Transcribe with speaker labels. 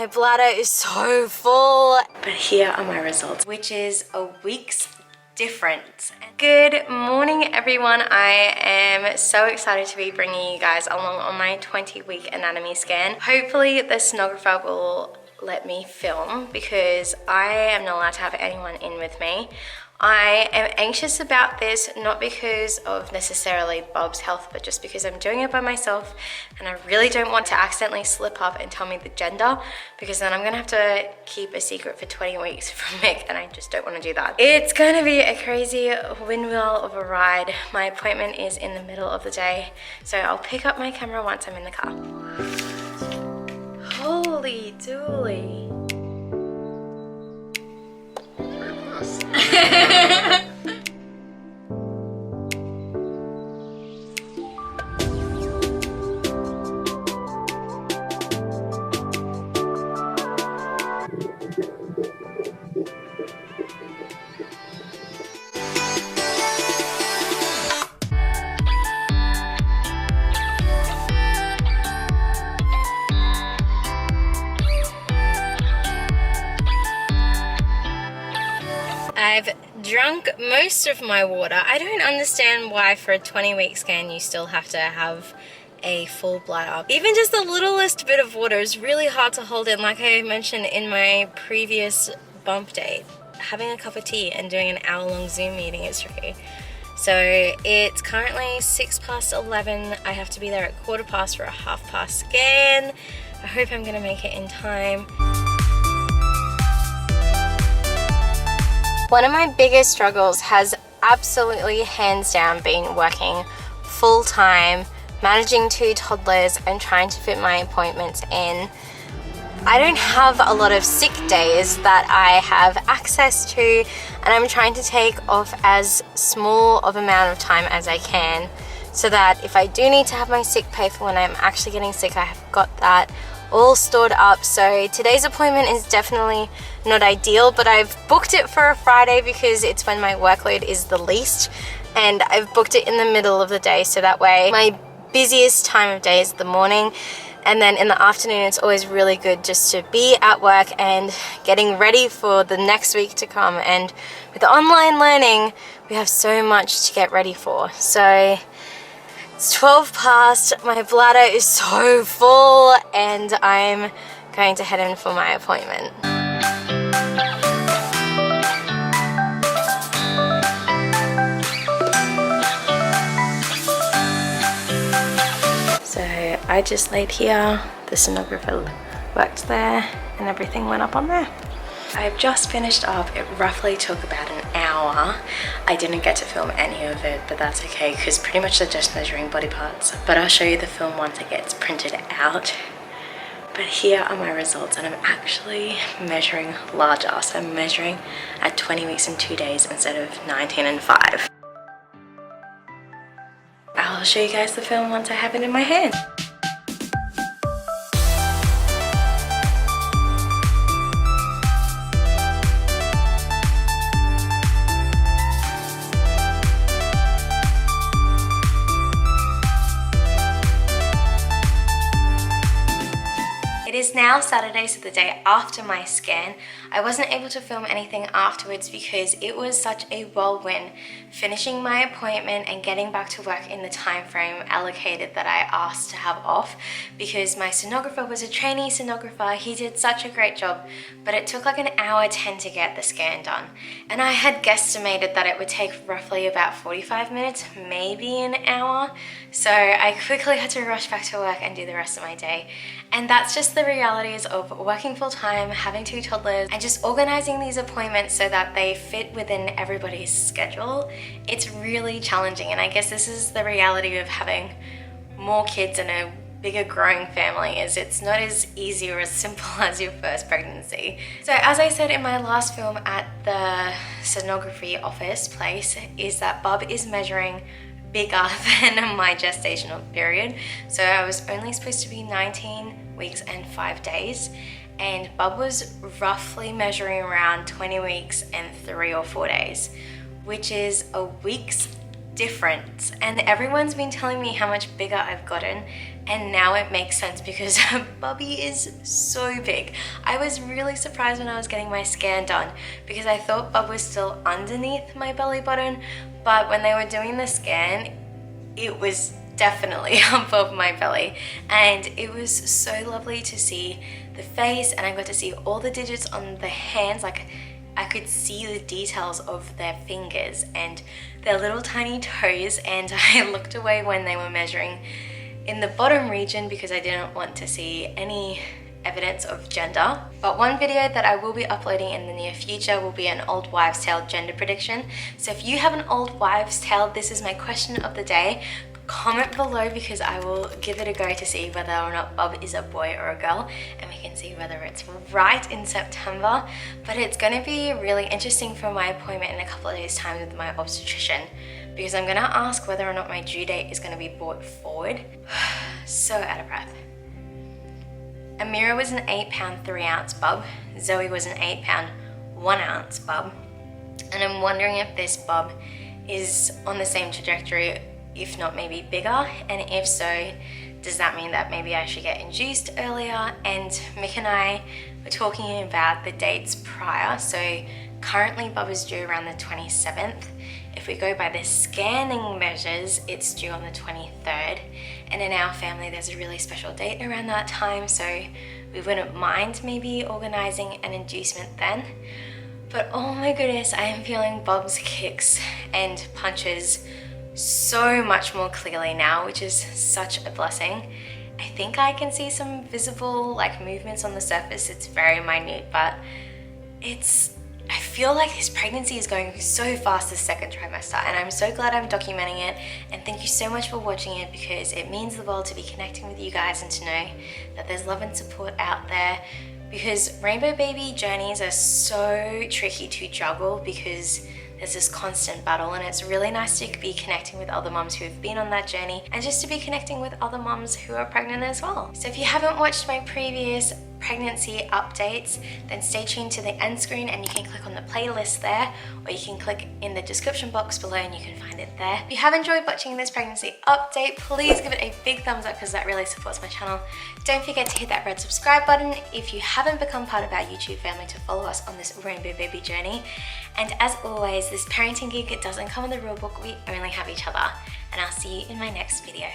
Speaker 1: My bladder is so full, but here are my results, which is a week's difference. Good morning, everyone. I am so excited to be bringing you guys along on my 20-week anatomy scan. Hopefully the sonographer will let me film because I am not allowed to have anyone in with me. I am anxious about this, not because of necessarily Bob's health, but just because I'm doing it by myself and I really don't want to accidentally slip up and tell me the gender, because then I'm gonna have to keep a secret for 20 weeks from Mick and I just don't want to do that. It's gonna be a crazy windmill of a ride. My appointment is in the middle of the day, so I'll pick up my camera once I'm in the car. Holy dooly. I've drunk most of my water. I don't understand why for a 20-week scan you still have to have a full bladder. Even just the littlest bit of water is really hard to hold in. Like I mentioned in my previous bump date, having a cup of tea and doing an hour-long Zoom meeting is tricky. So it's currently 11:06. I have to be there at 1:15 for a 1/2 scan. I hope I'm gonna make it in time. One of my biggest struggles has absolutely hands down been working full-time, managing 2 toddlers and trying to fit my appointments in. I don't have a lot of sick days that I have access to, and I'm trying to take off as small of amount of time as I can so that if I do need to have my sick pay for when I'm actually getting sick, I have got that all stored up. So today's appointment is definitely not ideal, but I've booked it for a Friday because it's when my workload is the least, and I've booked it in the middle of the day so that way my busiest time of day is the morning, and then in the afternoon it's always really good just to be at work and getting ready for the next week to come. And with online learning we have so much to get ready for. So it's 12 past, my bladder is so full and I'm going to head in for my appointment. So I just laid here, the sonographer worked there and everything went up on there. I've just finished up. It roughly took about an hour. I didn't get to film any of it, but that's okay because pretty much they're just measuring body parts. But I'll show you the film once it gets printed out. But here are my results, and I'm actually measuring larger. So I'm measuring at 20 weeks and 2 days instead of 19 and 5. I'll show you guys the film once I have it in my hand. It is now Saturday, so the day after my scan. I wasn't able to film anything afterwards because it was such a whirlwind finishing my appointment and getting back to work in the time frame allocated that I asked to have off, because my sonographer was a trainee sonographer. He did such a great job, but it took like an hour 10 to get the scan done. And I had guesstimated that it would take roughly about 45 minutes, maybe an hour. So I quickly had to rush back to work and do the rest of my day. And that's just the realities of working full-time, having 2 toddlers, and just organizing these appointments so that they fit within everybody's schedule. It's really challenging, and I guess this is the reality of having more kids and a bigger growing family, is it's not as easy or as simple as your first pregnancy. So as I said in my last film at the sonography office place, is that Bob is measuring bigger than my gestational period. So I was only supposed to be 19 weeks and 5 days, and Bob was roughly measuring around 20 weeks and 3 or 4 days, which is a week's difference. And everyone's been telling me how much bigger I've gotten, and now it makes sense because Bubby is so big. I was really surprised when I was getting my scan done because I thought Bub was still underneath my belly button, but when they were doing the scan, it was definitely above my belly, and it was so lovely to see the face, and I got to see all the digits on the hands. Like, I could see the details of their fingers and their little tiny toes, and I looked away when they were measuring in the bottom region because I didn't want to see any evidence of gender. But one video that I will be uploading in the near future will be an old wives' tale gender prediction. So if you have an old wives' tale, this is my question of the day. Comment below because I will give it a go to see whether or not Bub is a boy or a girl, and we can see whether it's right in September. But it's going to be really interesting for my appointment in a couple of days' time with my obstetrician, because I'm going to ask whether or not my due date is going to be brought forward. So out of breath. Amira was an 8 pound 3 ounce bub. Zoe was an 8 pound 1 ounce bub. And I'm wondering if this bub is on the same trajectory, if not maybe bigger, and if so, does that mean that maybe I should get induced earlier? And Mick and I were talking about the dates prior. So currently Bub is due around the 27th. If we go by the scanning measures, it's due on the 23rd. And in our family, there's a really special date around that time, so we wouldn't mind maybe organizing an inducement then. But oh my goodness, I am feeling Bub's kicks and punches so much more clearly now, which is such a blessing. I think I can see some visible like movements on the surface. It's very minute, but I feel like this pregnancy is going so fast this second trimester, and I'm so glad I'm documenting it. And thank you so much for watching it, because it means the world to be connecting with you guys and to know that there's love and support out there, because rainbow baby journeys are so tricky to juggle because there's this constant battle, and it's really nice to be connecting with other moms who have been on that journey, and just to be connecting with other moms who are pregnant as well. So if you haven't watched my previous pregnancy updates, then stay tuned to the end screen and you can click on the playlist there, or you can click in the description box below and you can find it there. If you have enjoyed watching this pregnancy update, please give it a big thumbs up because that really supports my channel. Don't forget to hit that red subscribe button if you haven't become part of our YouTube family, to follow us on this rainbow baby journey. And as always, this parenting gig, it doesn't come with a rule book, we only have each other. And I'll see you in my next video.